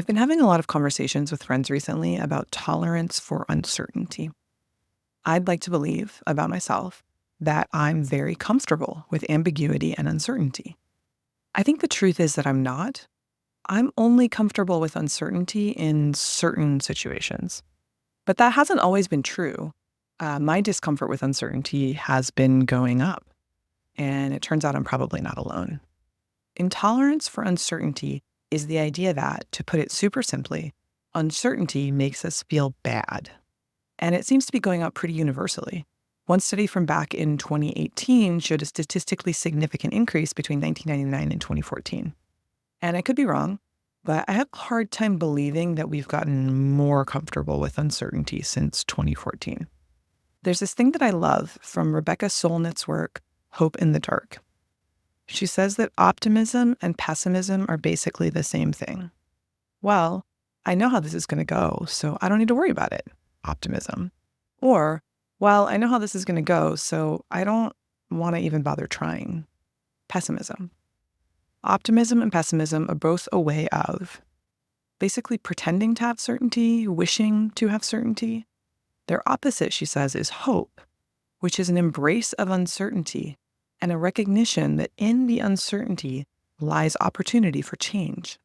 I've been having a lot of conversations with friends recently about tolerance for uncertainty. I'd like to believe about myself that I'm very comfortable with ambiguity and uncertainty. I think the truth is that I'm not. I'm only comfortable with uncertainty in certain situations. But that hasn't always been true. My discomfort with uncertainty has been going up, and it turns out I'm probably not alone. Intolerance for uncertainty is the idea that, to put it super simply, uncertainty makes us feel bad. And it seems to be going up pretty universally. One study from back in 2018 showed a statistically significant increase between 1999 and 2014. And I could be wrong, but I have a hard time believing that we've gotten more comfortable with uncertainty since 2014. There's this thing that I love from Rebecca Solnit's work, Hope in the Dark. She says that optimism and pessimism are basically the same thing. Well, I know how this is going to go, so I don't need to worry about it. Optimism. Or, well, I know how this is going to go, so I don't want to even bother trying. Pessimism. Optimism and pessimism are both a way of basically pretending to have certainty, wishing to have certainty. Their opposite, she says, is hope, which is an embrace of uncertainty and a recognition that in the uncertainty lies opportunity for change.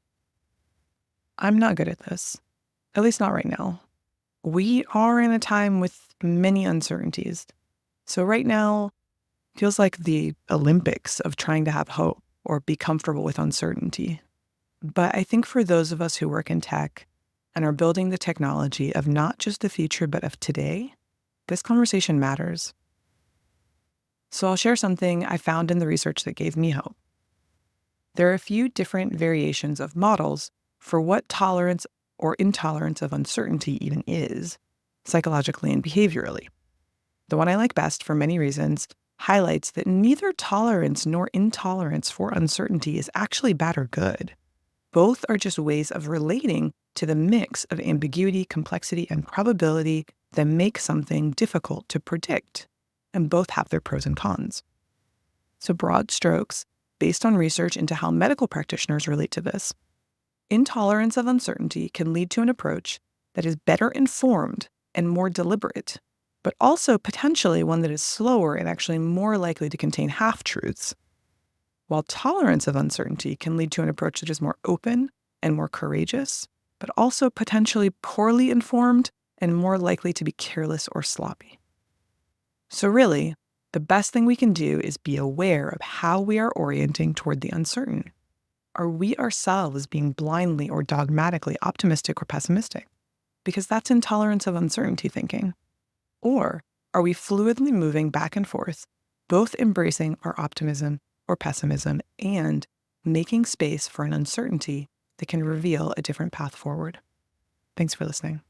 I'm not good at this, at least not right now. We are in a time with many uncertainties. So right now feels like the Olympics of trying to have hope or be comfortable with uncertainty. But I think for those of us who work in tech and are building the technology of not just the future, but of today, this conversation matters. So I'll share something I found in the research that gave me hope. There are a few different variations of models for what tolerance or intolerance of uncertainty even is, psychologically and behaviorally. The one I like best, for many reasons, highlights that neither tolerance nor intolerance for uncertainty is actually bad or good. Both are just ways of relating to the mix of ambiguity, complexity, and probability that make something difficult to predict, and both have their pros and cons. So broad strokes, based on research into how medical practitioners relate to this, intolerance of uncertainty can lead to an approach that is better informed and more deliberate, but also potentially one that is slower and actually more likely to contain half-truths. While tolerance of uncertainty can lead to an approach that is more open and more courageous, but also potentially poorly informed and more likely to be careless or sloppy. So really, the best thing we can do is be aware of how we are orienting toward the uncertain. Are we ourselves being blindly or dogmatically optimistic or pessimistic? Because that's intolerance of uncertainty thinking. Or are we fluidly moving back and forth, both embracing our optimism or pessimism and making space for an uncertainty that can reveal a different path forward? Thanks for listening.